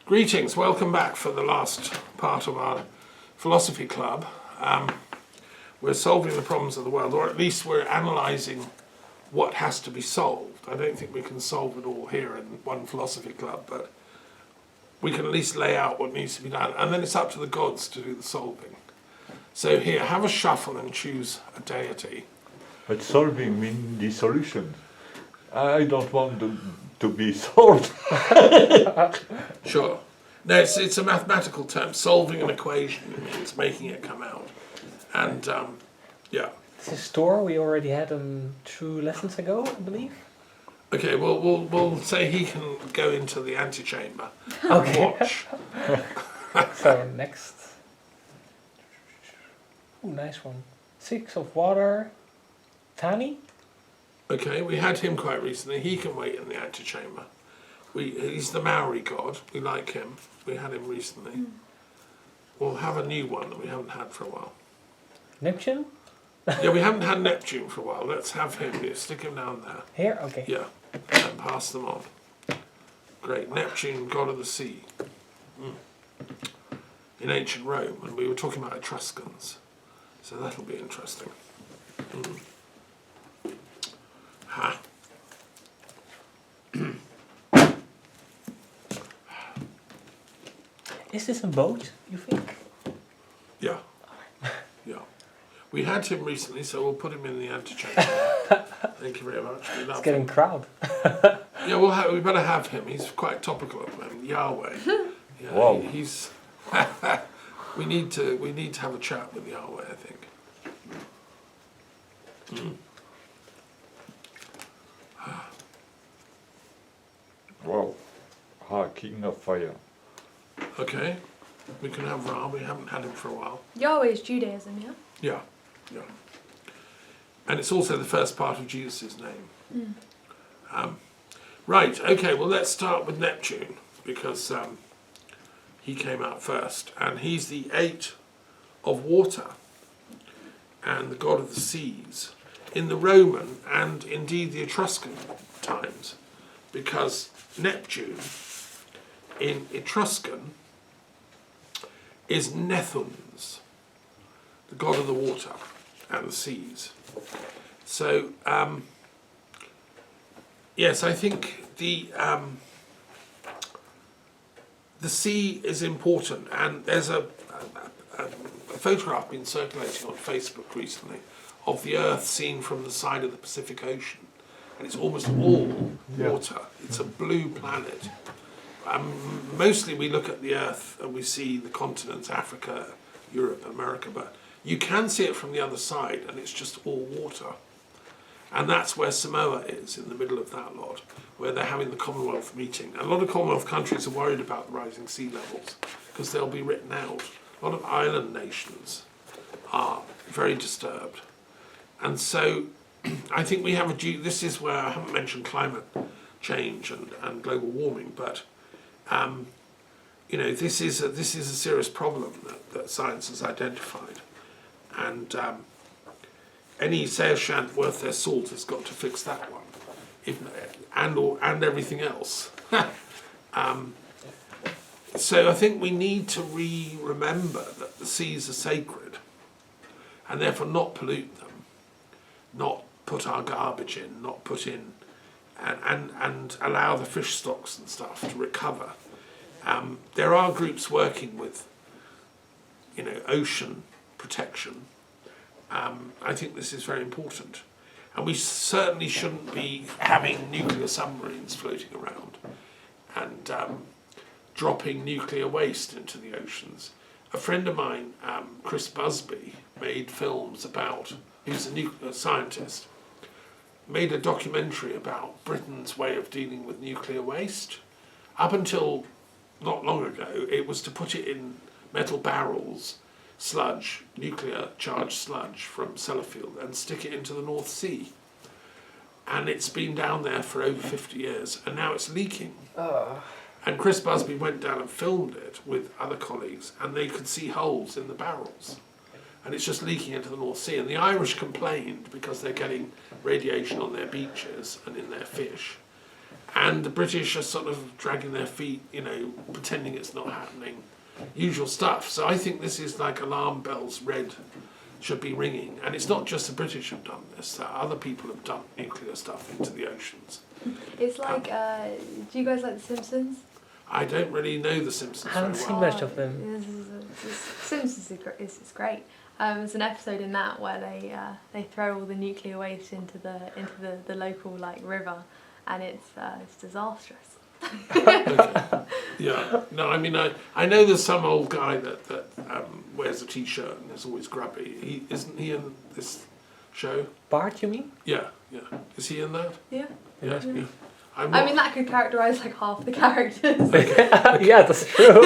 Greetings, welcome back for the last part of our philosophy club. We're solving the problems of the world, or at least we're analysing what has to be solved. I don't think we can solve it all here in one philosophy club, but we can at least lay out what needs to be done, and then it's up to the gods to do the solving. So here, have a shuffle and choose a deity. But solving means the solution. I don't want to be solved. Sure. No, it's a mathematical term. Solving an equation means making it come out. And, yeah. This is Thor, we already had him 2 lessons ago, I believe. Okay, well, we'll say he can go into the antechamber and Okay. watch. So next. Ooh, nice one. 6 of water. Tani? Okay, we had him quite recently. He can wait in the antechamber. He's the Maori god. We like him. We had him recently. We'll have a new one that we haven't had for a while. Neptune? Yeah, we haven't had Neptune for a while. Let's have him. Yeah, stick him down there. Here? Okay. Yeah, and pass them on. Great. Neptune, god of the sea. In ancient Rome, and we were talking about Etruscans. So that'll be interesting. Ha. Is this a boat, you think? Yeah. Yeah. We had him recently, so we'll put him in the antechamber. Thank you very much. We love It's getting him. crowd. Yeah, we better have him. He's quite topical at the moment. Yahweh. Yeah, Wow. He's. we need to have a chat with Yahweh, I think. Wow. King of fire. Okay. We can have Ra. We haven't had him for a while. Yahweh is Judaism, yeah? Yeah. Yeah. And it's also the first part of Jesus' name. Right. Okay. Well, let's start with Neptune because he came out first, and he's the 8 of water and the god of the seas in the Roman and indeed the Etruscan times, because Neptune in Etruscan is Nethuns, the god of the water and the seas. So, yes, I think the sea is important, and there's a photograph been circulating on Facebook recently of the Earth seen from the side of the Pacific Ocean, and it's almost all water. It's a blue planet. Mostly we look at the Earth and we see the continents, Africa, Europe, America, but you can see it from the other side and it's just all water. And that's where Samoa is, in the middle of that lot, where they're having the Commonwealth meeting. And a lot of Commonwealth countries are worried about the rising sea levels because they'll be written out. A lot of island nations are very disturbed. And so I think we have this is where I haven't mentioned climate change and global warming, but this is a serious problem that science has identified, and any Seishant worth their salt has got to fix that one, and everything else. So I think we need to remember that the seas are sacred, and therefore not pollute them, not put our garbage in, not put in, and allow the fish stocks and stuff to recover. There are groups working with, ocean protection. I think this is very important. And we certainly shouldn't be having nuclear submarines floating around and dropping nuclear waste into the oceans. A friend of mine, Chris Busby, made films about, he's a nuclear scientist, made a documentary about Britain's way of dealing with nuclear waste. Up until not long ago, it was to put it in metal barrels, sludge, nuclear charged sludge from Sellafield, and stick it into the North Sea. And it's been down there for over 50 years, and now it's leaking. And Chris Busby went down and filmed it with other colleagues, and they could see holes in the barrels. And it's just leaking into the North Sea. And the Irish complained because they're getting radiation on their beaches and in their fish. and the British are sort of dragging their feet, you know, pretending it's not happening. Usual stuff. So I think this is like alarm bells should be ringing. And it's not just the British have done this. Other people have dumped nuclear stuff into the oceans. It's like, do you guys like The Simpsons? I don't really know The Simpsons I haven't very seen well. much of them. Simpsons is great. There's an episode in that where they throw all the nuclear waste into the local like river, and it's disastrous. Okay. Yeah. No, I mean, I know there's some old guy that wears a t-shirt and is always grubby. Isn't he in this show? Bart, you mean? Yeah, yeah. Is he in that? Yeah. It must be. I'm I not- mean, that could characterise like half the characters. Yeah, that's true.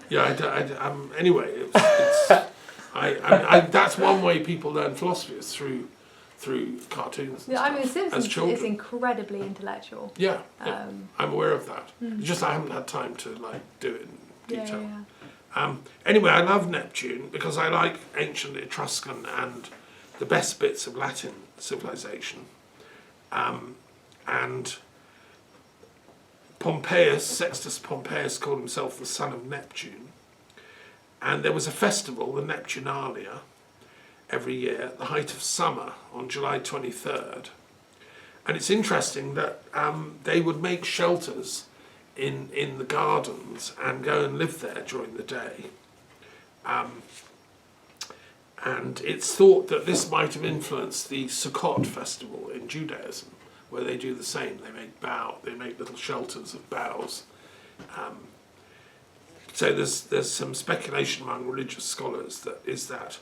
Yeah, anyway, that's one way people learn philosophy is through cartoons and Yeah, I mean, The stuff, as Simpsons children. is incredibly intellectual. Yeah, yeah. I'm aware of that. Mm. It's just I haven't had time to like do it in Yeah, detail. yeah. Anyway, I love Neptune because I like ancient Etruscan and the best bits of Latin civilization. And Pompeius, Sextus Pompeius, called himself the son of Neptune. And there was a festival, the Neptunalia, every year at the height of summer on July 23rd. And it's interesting that they would make shelters in the gardens and go and live there during the day. And it's thought that this might have influenced the Sukkot festival in Judaism, where they do the same. They make little shelters of boughs. So there's some speculation among religious scholars that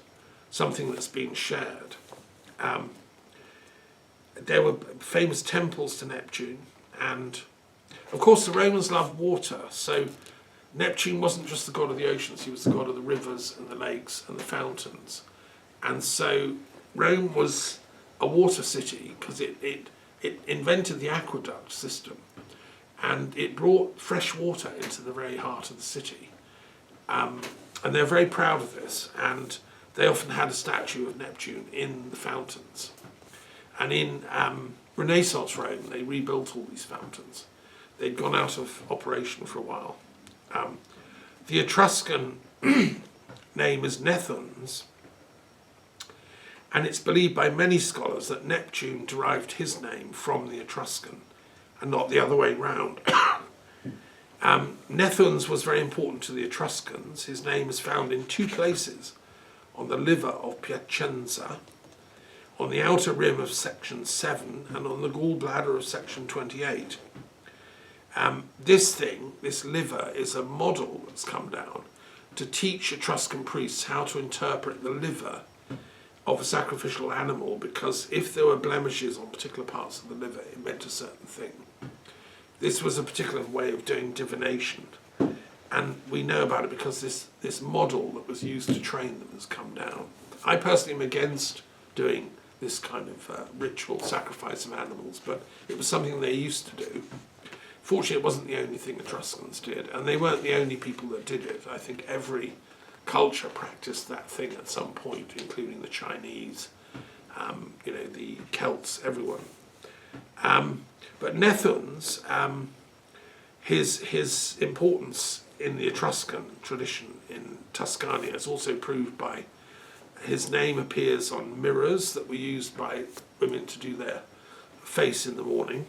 something that's been shared. There were famous temples to Neptune, and of course the Romans loved water, so Neptune wasn't just the god of the oceans, he was the god of the rivers and the lakes and the fountains. And so Rome was a water city because it invented the aqueduct system, and it brought fresh water into the very heart of the city. And they're very proud of this, and they often had a statue of Neptune in the fountains. And in Renaissance Rome, they rebuilt all these fountains. They'd gone out of operation for a while. The Etruscan name is Nethuns, and it's believed by many scholars that Neptune derived his name from the Etruscan and not the other way round. Nethuns was very important to the Etruscans. His name is found in two places: on the liver of Piacenza, on the outer rim of section 7, and on the gallbladder of section 28. This liver, is a model that's come down to teach Etruscan priests how to interpret the liver of a sacrificial animal, because if there were blemishes on particular parts of the liver, it meant a certain thing. This was a particular way of doing divination, and we know about it because this model that was used to train them has come down. I personally am against doing this kind of ritual sacrifice of animals, but it was something they used to do. Fortunately, it wasn't the only thing Etruscans did, and they weren't the only people that did it. I think every culture practiced that thing at some point, including the Chinese, the Celts, everyone. But Nethuns, his importance in the Etruscan tradition in Tuscany is also proved by his name appears on mirrors that were used by women to do their face in the morning,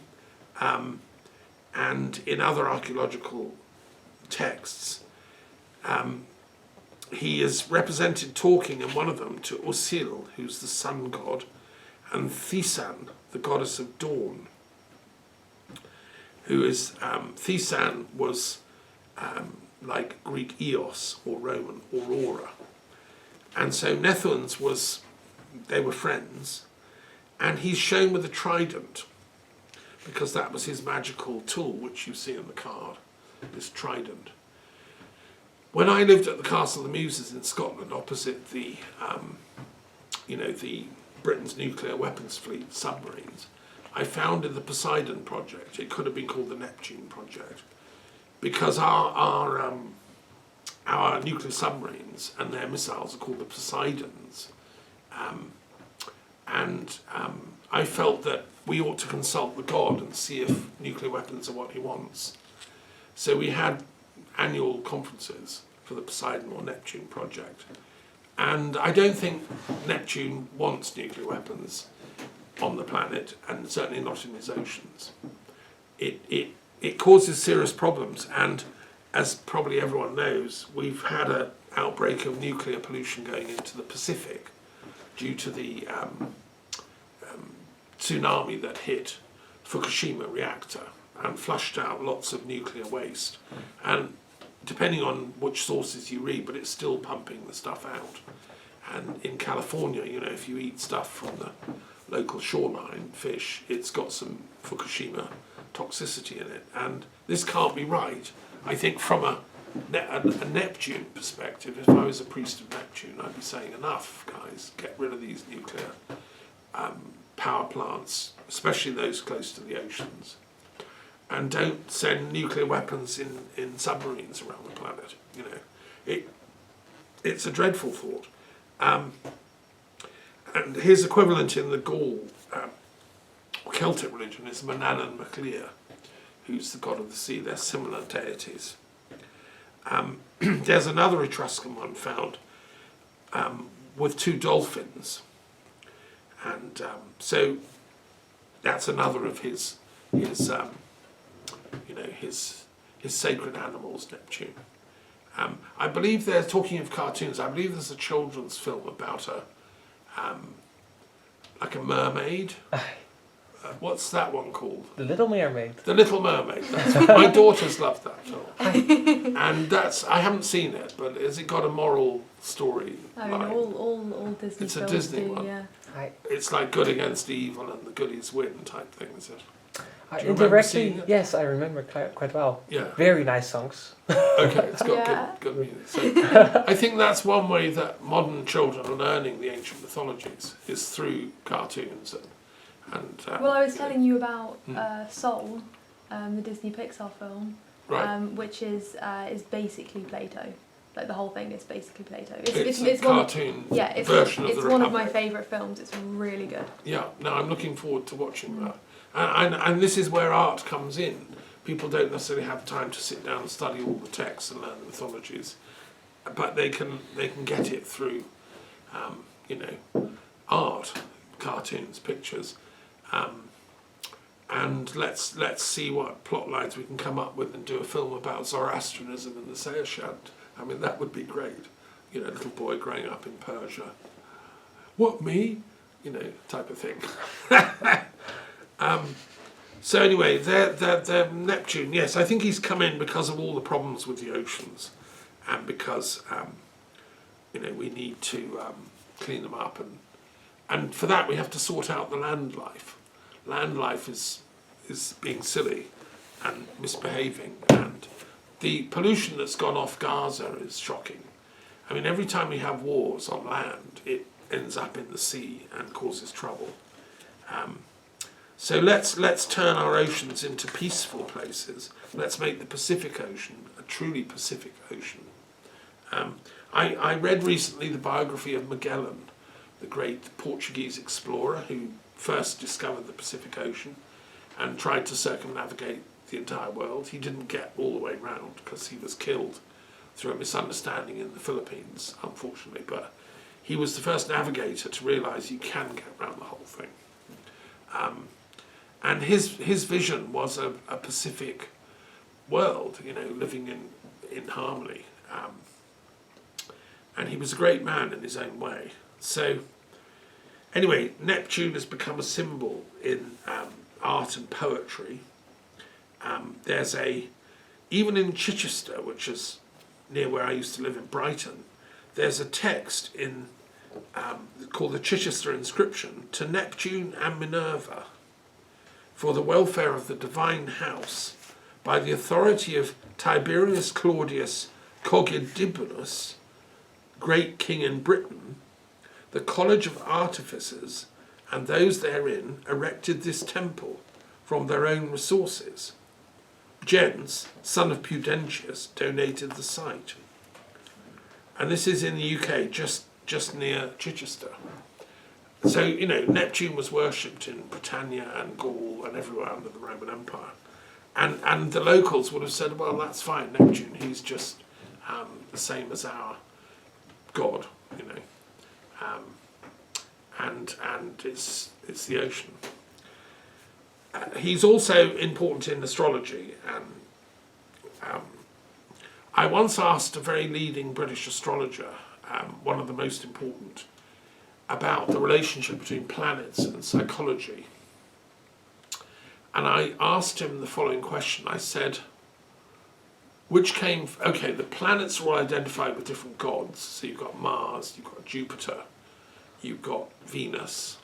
and in other archaeological texts. He is represented talking in one of them to Usil, who's the sun god, and Thesan, the goddess of dawn, who is, Thesan was like Greek Eos or Roman Aurora. And so Nethuns they were friends, and he's shown with a trident, because that was his magical tool, which you see in the card, this trident. When I lived at the Castle of the Muses in Scotland, opposite the Britain's nuclear weapons fleet submarines, I founded the Poseidon Project. It could have been called the Neptune Project, because our nuclear submarines and their missiles are called the Poseidons. I felt that we ought to consult the god and see if nuclear weapons are what he wants. So we had annual conferences for the Poseidon or Neptune project. And I don't think Neptune wants nuclear weapons on the planet, and certainly not in his oceans. It causes serious problems, and as probably everyone knows, we've had an outbreak of nuclear pollution going into the Pacific due to the tsunami that hit Fukushima reactor and flushed out lots of nuclear waste. And depending on which sources you read, but it's still pumping the stuff out. And in California, you know, if you eat stuff from the local shoreline fish, it's got some Fukushima toxicity in it. And this can't be right. I think from a Neptune perspective, if I was a priest of Neptune, I'd be saying, enough, guys, get rid of these nuclear power plants, especially those close to the oceans. And don't send nuclear weapons in submarines around the planet. You know, it's a dreadful thought. And his equivalent in the Gaul Celtic religion is Manannán Mac Lir, who's the god of the sea. They're similar deities. There's another Etruscan one found with 2 dolphins, and so that's another of his sacred animals, Neptune. I believe they're talking of cartoons. I believe there's a children's film about like a mermaid. What's that one called? The Little Mermaid. The Little Mermaid. My daughters love that film, and I haven't seen it, but has it got a moral story? I mean, all Disney It's a films Disney do, one. yeah. It's like good against evil and the goodies win type thing, is it? Do you remember Indirectly, seeing it? yes, I remember quite well. Yeah. Very nice songs. Okay, it's got Yeah. good music. So I think that's one way that modern children are learning the ancient mythologies is through cartoons and Well, I was you know, telling you about Soul, the Disney Pixar film, right. which is basically Plato. Like the whole thing is basically Plato. It's a one of, cartoon yeah, it's version of it's the one of my Republic. favourite films. It's really good. Yeah, no, I'm looking forward to watching that. And this is where art comes in. People don't necessarily have time to sit down and study all the texts and learn the mythologies, but they can get it through, art, cartoons, pictures, and let's see what plot lines we can come up with and do a film about Zoroastrianism and the Saoshant. I mean, that would be great. You know, a little boy growing up in Persia. What, me? You know, type of thing. So anyway, they're Neptune. Yes, I think he's come in because of all the problems with the oceans, and because we need to clean them up, and for that we have to sort out the land life. Land life is being silly and misbehaving, and the pollution that's gone off Gaza is shocking. I mean, every time we have wars on land, it ends up in the sea and causes trouble. So let's turn our oceans into peaceful places. Let's make the Pacific Ocean a truly Pacific Ocean. I read recently the biography of Magellan, the great Portuguese explorer who first discovered the Pacific Ocean and tried to circumnavigate the entire world. He didn't get all the way round because he was killed through a misunderstanding in the Philippines, unfortunately, but he was the first navigator to realise you can get around the whole thing. And his vision was a Pacific world, living in harmony. And he was a great man in his own way. So, anyway, Neptune has become a symbol in art and poetry. There's even in Chichester, which is near where I used to live in Brighton, there's a text called the Chichester Inscription to Neptune and Minerva for the welfare of the divine house by the authority of Tiberius Claudius Cogidibunus, great king in Britain. The College of Artificers and those therein erected this temple from their own resources. Jens, son of Pudentius, donated the site. And this is in the UK, just near Chichester. So, you know, Neptune was worshipped in Britannia and Gaul and everywhere under the Roman Empire. And the locals would have said, well, that's fine, Neptune, he's just the same as our god, you know. And it's the ocean. He's also important in astrology. And I once asked a very leading British astrologer, one of the most important, about the relationship between planets and psychology. And I asked him the following question. I said, the planets are all identified with different gods. So you've got Mars, you've got Jupiter, you've got Venus.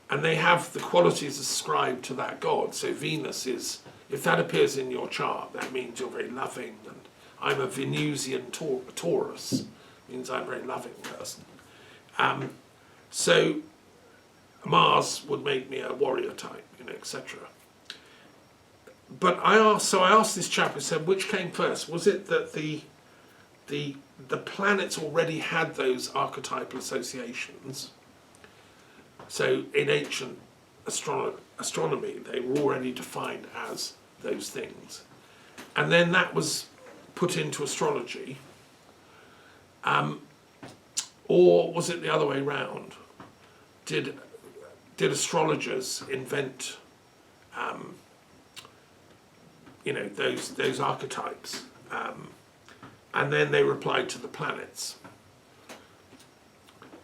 And they have the qualities ascribed to that god. So Venus is, if that appears in your chart, that means you're very loving. And I'm a Venusian Taurus, means I'm a very loving person. So Mars would make me a warrior type, you know, etc. But I asked this chap, I said, which came first? Was it that the planets already had those archetypal associations? So in ancient astronomy, they were already defined as those things. And then that was put into astrology. Or was it the other way round? Did astrologers invent those archetypes, and then they replied to the planets?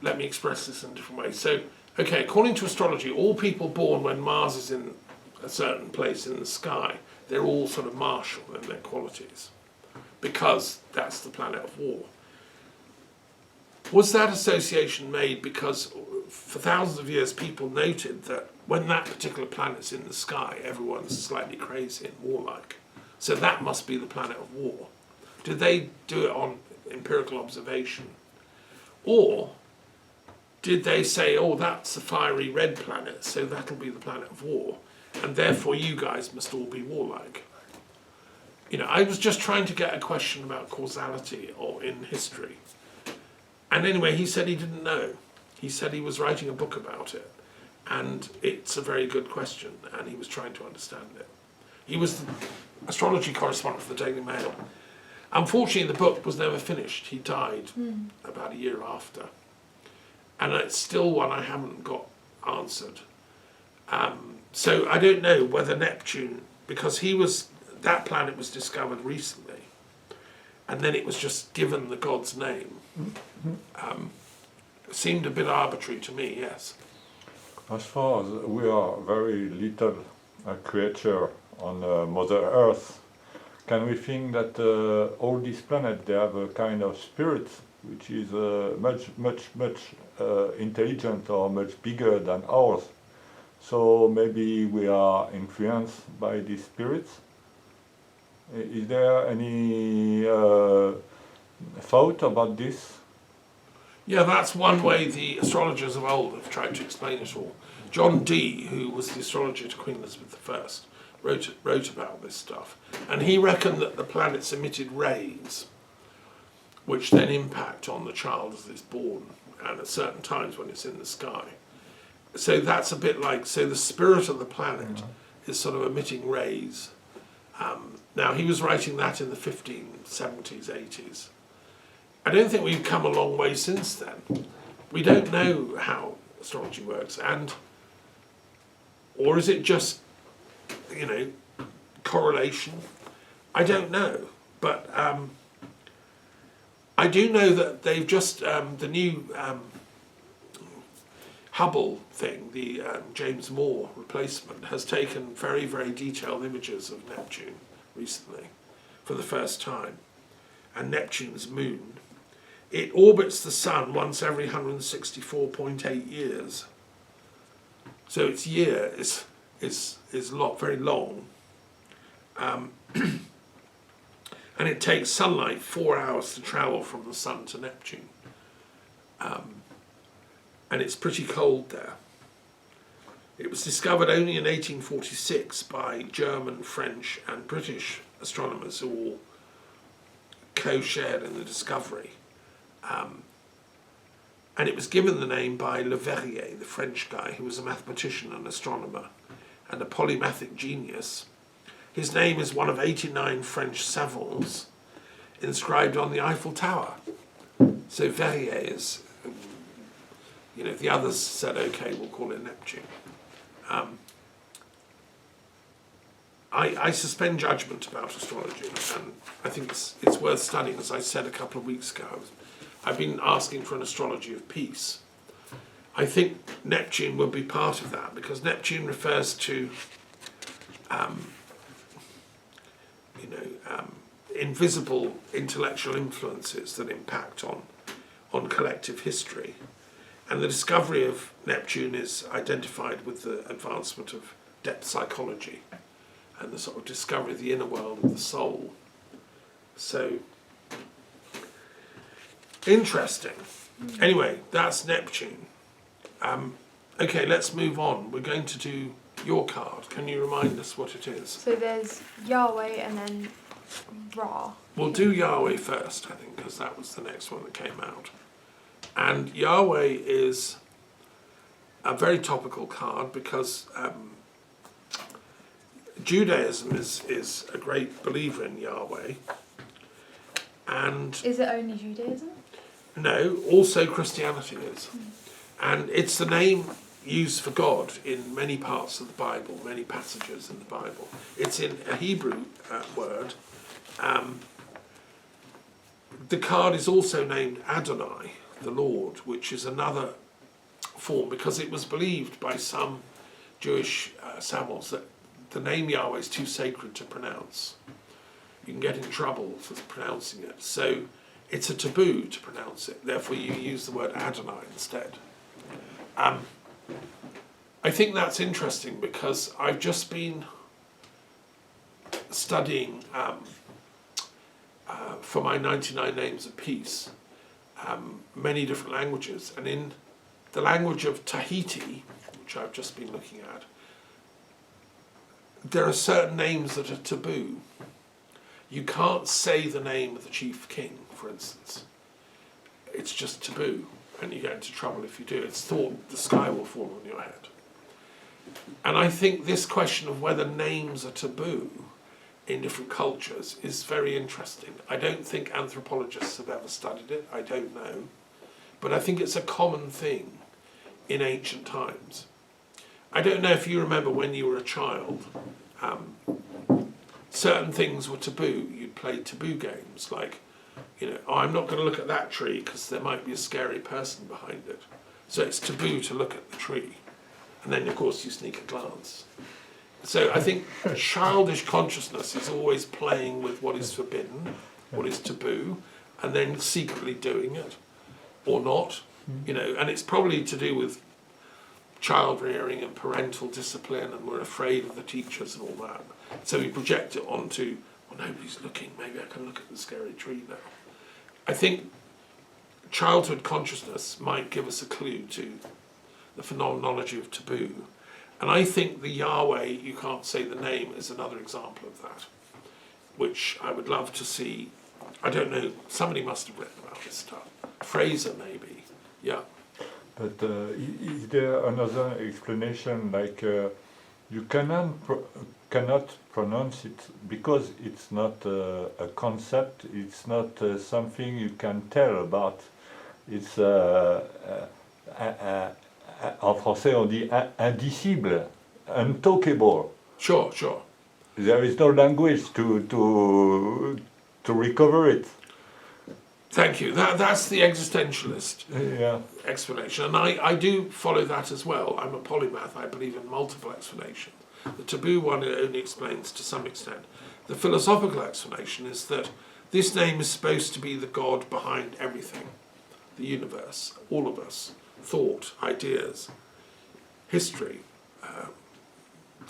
Let me express this in a different way. So, okay, according to astrology, all people born when Mars is in a certain place in the sky, they're all sort of martial in their qualities, because that's the planet of war. Was that association made because for thousands of years people noted that when that particular planet's in the sky, everyone's slightly crazy and warlike? So that must be the planet of war. Did they do it on empirical observation? Or did they say, oh, that's the fiery red planet, so that'll be the planet of war, and therefore you guys must all be warlike? You know, I was just trying to get a question about causality or in history. And anyway, he said he didn't know. He said he was writing a book about it. And it's a very good question, and he was trying to understand it. He was the astrology correspondent for the Daily Mail. Unfortunately, the book was never finished. He died about a year after. And it's still one I haven't got answered. So I don't know whether Neptune, because that planet was discovered recently, and then it was just given the god's name. Seemed a bit arbitrary to me, yes. As far as we are very little creature on Mother Earth, can we think that all these planets, they have a kind of spirit which is much intelligent or much bigger than ours? So maybe we are influenced by these spirits? Is there any thought about this? Yeah, that's one way the astrologers of old have tried to explain it all. John Dee, who was the astrologer to Queen Elizabeth I, wrote about this stuff. And he reckoned that the planets emitted rays, which then impact on the child as it's born, and at certain times when it's in the sky. So that's a bit like, so the spirit of the planet is sort of emitting rays. Now, he was writing that in the 1570s, 80s. I don't think we've come a long way since then. We don't know how astrology works, or is it just, correlation? I don't know, but I do know that they've just, the new Hubble thing, the James Moore replacement, has taken very, very detailed images of Neptune recently for the first time, and Neptune's moon. It orbits the sun once every 164.8 years. So its year is very long. And it takes sunlight 4 hours to travel from the sun to Neptune. And it's pretty cold there. It was discovered only in 1846 by German, French and British astronomers who all co-shared in the discovery. And it was given the name by Leverrier, the French guy, who was a mathematician and astronomer and a polymathic genius. His name is one of 89 French savants inscribed on the Eiffel Tower. So Verrier is, the others said, okay, we'll call it Neptune. I suspend judgment about astrology, and I think it's worth studying. As I said a couple of weeks ago, I've been asking for an astrology of peace. I think Neptune would be part of that, because Neptune refers to invisible intellectual influences that impact on collective history. And the discovery of Neptune is identified with the advancement of depth psychology and the sort of discovery of the inner world of the soul. So, interesting. Anyway, that's Neptune. Okay, let's move on. We're going to do your card. Can you remind us what it is? So there's Yahweh and then Ra. We'll do Yahweh first, I think, because that was the next one that came out. And Yahweh is a very topical card because Judaism is a great believer in Yahweh. And Is it only Judaism? no, also Christianity is. And it's the name used for God in many parts of the Bible, many passages in the Bible. It's in a Hebrew word. The card is also named Adonai, the Lord, which is another form, because it was believed by some Jewish savants that the name Yahweh is too sacred to pronounce. You can get in trouble for pronouncing it. So it's a taboo to pronounce it. Therefore, you use the word Adonai instead. I think that's interesting because I've just been studying for my 99 Names of Peace many different languages, and in the language of Tahiti, which I've just been looking at, there are certain names that are taboo. You can't say the name of the chief king, for instance. It's just taboo, and you get into trouble if you do. It's thought the sky will fall on your head. And I think this question of whether names are taboo in different cultures is very interesting. I don't think anthropologists have ever studied it. I don't know. But I think it's a common thing in ancient times. I don't know if you remember when you were a child, certain things were taboo. You'd play taboo games like, I'm not going to look at that tree because there might be a scary person behind it. So it's taboo to look at the tree. And then, of course, you sneak a glance. So I think childish consciousness is always playing with what is forbidden, what is taboo, and then secretly doing it, or not. And it's probably to do with child rearing and parental discipline, and we're afraid of the teachers and all that. So we project it onto, nobody's looking, maybe I can look at the scary tree now. I think childhood consciousness might give us a clue to the phenomenology of taboo. And I think the Yahweh, you can't say the name, is another example of that, which I would love to see. I don't know, somebody must have written about this stuff. Fraser, maybe, yeah. But is there another explanation, like you cannot pronounce it because it's not a concept, it's not something you can tell about. It's en français on dit indicible, untalkable. Sure. There is no language to recover it. Thank you. That's the existentialist Yeah. explanation. And I do follow that as well. I'm a polymath. I believe in multiple explanations. The taboo one only explains to some extent. The philosophical explanation is that this name is supposed to be the God behind everything. The universe, all of us, thought, ideas, history.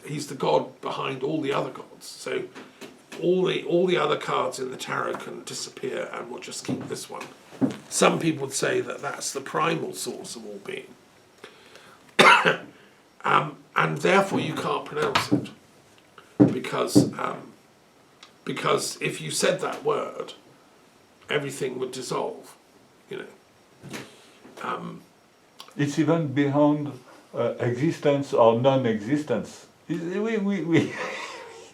He's the God behind all the other gods. So all the other cards in the tarot can disappear and we'll just keep this one. Some people would say that that's the primal source of all being. And therefore you can't pronounce it. Because if you said that word, everything would dissolve, It's even beyond existence or non-existence. We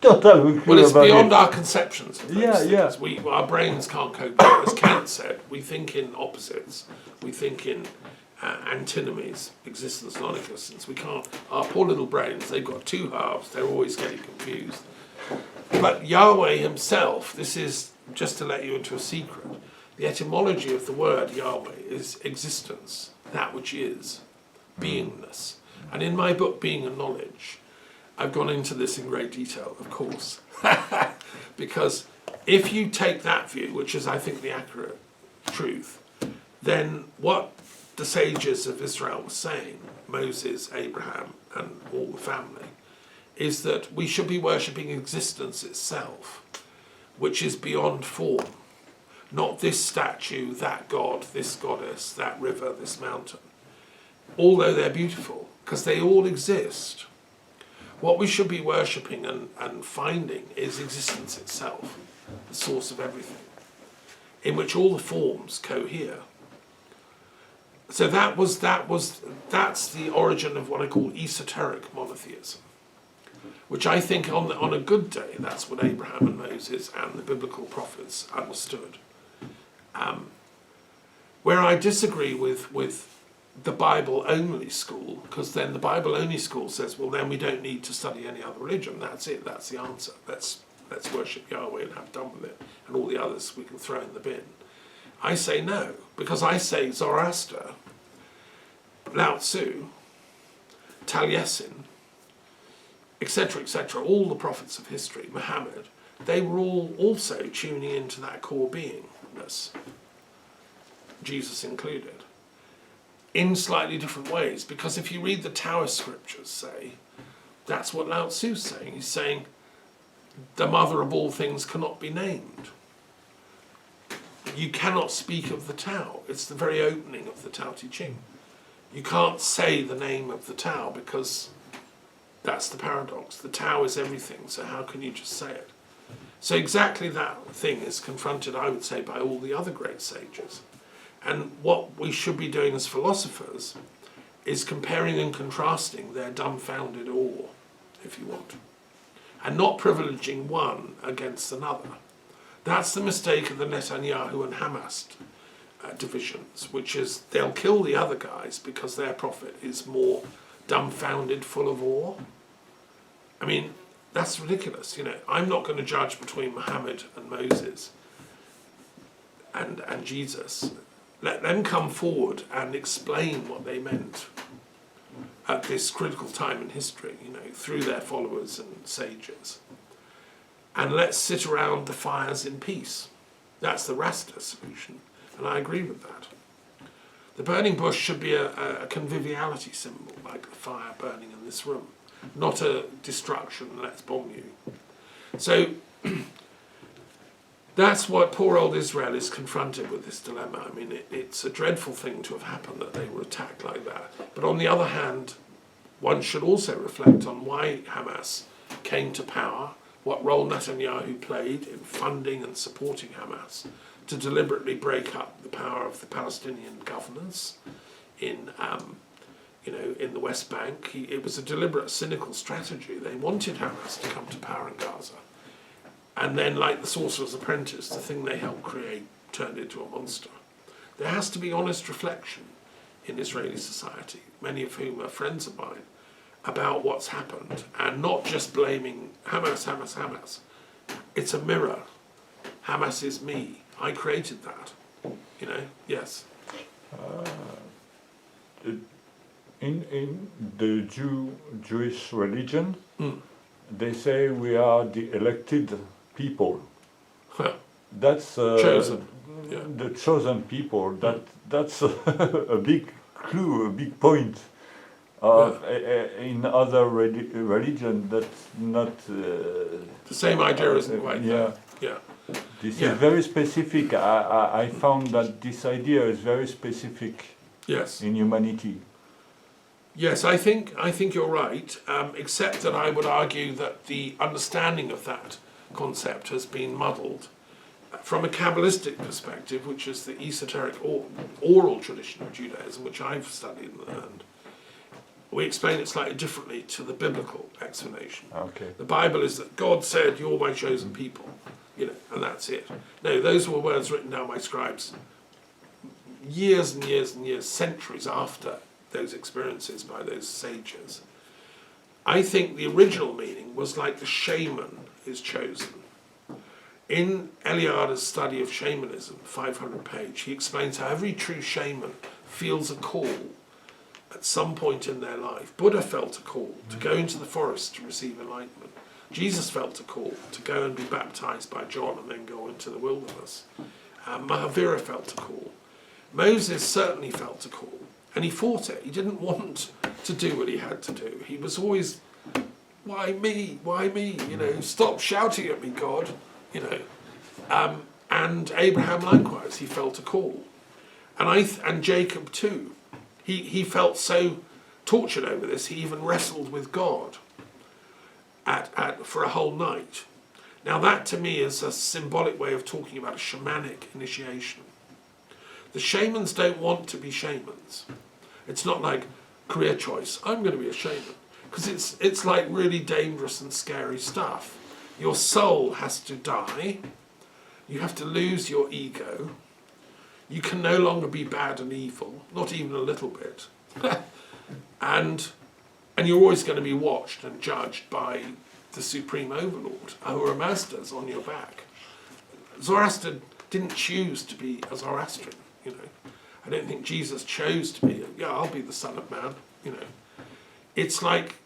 don't have a clue Well, it's about beyond it. our conceptions of those Yeah, things. yeah. Our brains can't cope with it. As Kant said, we think in opposites. We think in antinomies, existence, non-existence. We can't. Our poor little brains, they've got two halves. They're always getting confused. But Yahweh himself, this is just to let you into a secret, the etymology of the word Yahweh is existence, that which is, beingness. And in my book, Being and Knowledge, I've gone into this in great detail, of course, because if you take that view, which is, I think, the accurate truth, then what the sages of Israel were saying, Moses, Abraham, and all the family, is that we should be worshipping existence itself, which is beyond form, not this statue, that god, this goddess, that river, this mountain, although they're beautiful, because they all exist. What we should be worshipping and finding is existence itself, the source of everything, in which all the forms cohere. So that's the origin of what I call esoteric monotheism, which I think on a good day, that's what Abraham and Moses and the biblical prophets understood. Where I disagree with the Bible-only school, because then the Bible-only school says, well, then we don't need to study any other religion. That's it. That's the answer. Let's worship Yahweh and have done with it, and all the others we can throw in the bin. I say no, because I say Zoroaster, Lao Tzu, Taliesin, etc., all the prophets of history, Muhammad, they were all also tuning into that core beingness, Jesus included, in slightly different ways. Because if you read the Taoist scriptures, say, that's what Lao Tzu's saying. He's saying the mother of all things cannot be named. You cannot speak of the Tao. It's the very opening of the Tao Te Ching. You can't say the name of the Tao because that's the paradox. The Tao is everything, so how can you just say it? So exactly that thing is confronted, I would say, by all the other great sages. And what we should be doing as philosophers is comparing and contrasting their dumbfounded awe, if you want, and not privileging one against another. That's the mistake of the Netanyahu and Hamas divisions, which is they'll kill the other guys because their prophet is more dumbfounded, full of awe. I mean, that's ridiculous. I'm not going to judge between Muhammad and Moses and Jesus. Let them come forward and explain what they meant at this critical time in history, through their followers and sages. And let's sit around the fires in peace. That's the Rasta solution, and I agree with that. The burning bush should be a conviviality symbol, like the fire burning in this room, not a destruction, let's bomb you. So that's what poor old Israel is confronted with, this dilemma. I mean, it's a dreadful thing to have happened that they were attacked like that. But on the other hand, one should also reflect on why Hamas came to power, what role Netanyahu played in funding and supporting Hamas to deliberately break up the power of the Palestinian governance in the West Bank. It was a deliberate, cynical strategy. They wanted Hamas to come to power in Gaza. And then, like the Sorcerer's Apprentice, the thing they helped create turned into a monster. There has to be honest reflection in Israeli society, many of whom are friends of mine, about what's happened, and not just blaming Hamas. It's a mirror. Hamas is me. I created that. Yes. In the Jewish religion, they say we are the elected people. That's Chosen. Yeah. the chosen people. That's a big clue, a big point. In other religion, that's not. The same idea isn't quite there. Yeah. This Yeah. is very specific. I found that this idea is very specific Yes. in humanity. Yes, I think you're right, except that I would argue that the understanding of that concept has been muddled from a Kabbalistic perspective, which is the esoteric oral tradition of Judaism, which I've studied and learned, we explain it slightly differently to the biblical explanation. Okay. The Bible is that God said, "You're my chosen people," and that's it. No, those were words written down by scribes years and years and years, centuries after those experiences by those sages. I think the original meaning was like the shaman is chosen. In Eliada's study of shamanism, 500 page, he explains how every true shaman feels a call at some point in their life. Buddha felt a call to go into the forest to receive enlightenment. Jesus felt a call to go and be baptized by John and then go into the wilderness. Mahavira felt a call. Moses certainly felt a call, and he fought it. He didn't want to do what he had to do. He was always, why me? Why me? Stop shouting at me, God. And Abraham likewise, he felt a call. And Jacob too. He felt so tortured over this, he even wrestled with God for a whole night. Now that to me is a symbolic way of talking about a shamanic initiation. The shamans don't want to be shamans. It's not like career choice, I'm going to be a shaman. Because it's like really dangerous and scary stuff. Your soul has to die. You have to lose your ego. You can no longer be bad and evil, not even a little bit. and you're always going to be watched and judged by the supreme overlord, Ahura Mazda's on your back. Zoroaster didn't choose to be a Zoroastrian, I don't think Jesus chose to be, I'll be the Son of Man, It's like,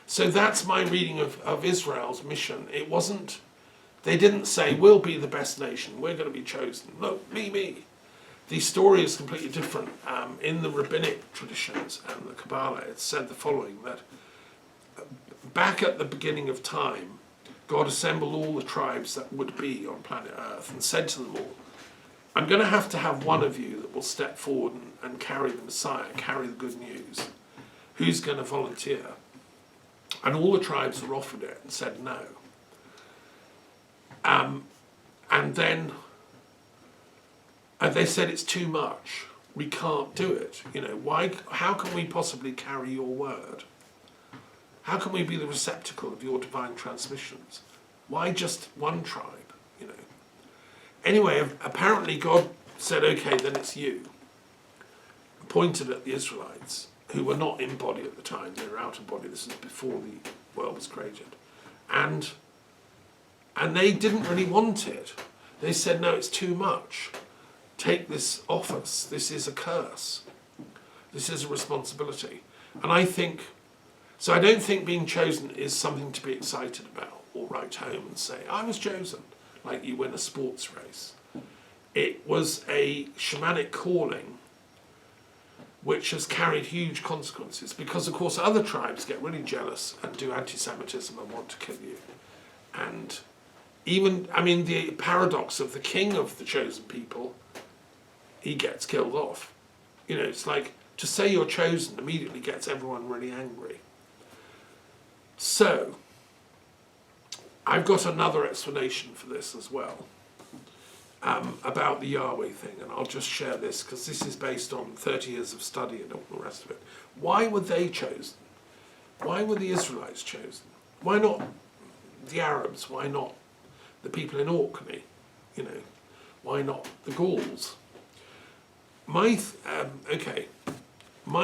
so that's my reading of Israel's mission. It wasn't, they didn't say, we'll be the best nation, we're going to be chosen. Look, me. The story is completely different. In the rabbinic traditions and the Kabbalah, it's said the following, that back at the beginning of time, God assembled all the tribes that would be on planet Earth and said to them all, I'm going to have one of you that will step forward and carry the Messiah, carry the good news. Who's going to volunteer? And all the tribes were offered it and said no. And then they said it's too much. We can't do it. Why? How can we possibly carry your word? How can we be the receptacle of your divine transmissions? Why just one tribe? Anyway, apparently God said, okay, then it's you. Pointed at the Israelites, who were not in body at the time, they were out of body. This is before the world was created. And they didn't really want it. They said, no, it's too much. Take this off us. This is a curse. This is a responsibility. And I don't think being chosen is something to be excited about or write home and say, I was chosen, like you win a sports race. It was a shamanic calling which has carried huge consequences because, of course, other tribes get really jealous and do anti-Semitism and want to kill you. And even, the paradox of the king of the chosen people, he gets killed off. It's like to say you're chosen immediately gets everyone really angry. So, I've got another explanation for this as well, about the Yahweh thing, and I'll just share this because this is based on 30 years of study and all the rest of it. Why were they chosen? Why were the Israelites chosen? Why not the Arabs? Why not the people in Orkney? Why not the Gauls? My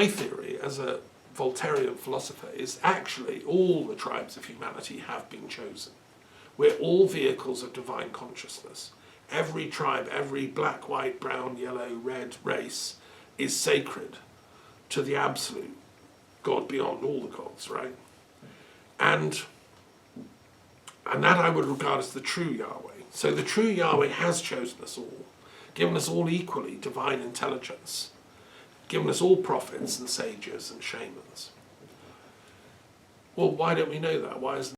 theory as a Voltairean philosopher is actually all the tribes of humanity have been chosen. We're all vehicles of divine consciousness. Every tribe, every black, white, brown, yellow, red race is sacred to the absolute God beyond all the gods, right? And that I would regard as the true Yahweh. So the true Yahweh has chosen us all, given us all equally divine intelligence, given us all prophets and sages and shamans. Well, why don't we know that? Why isn't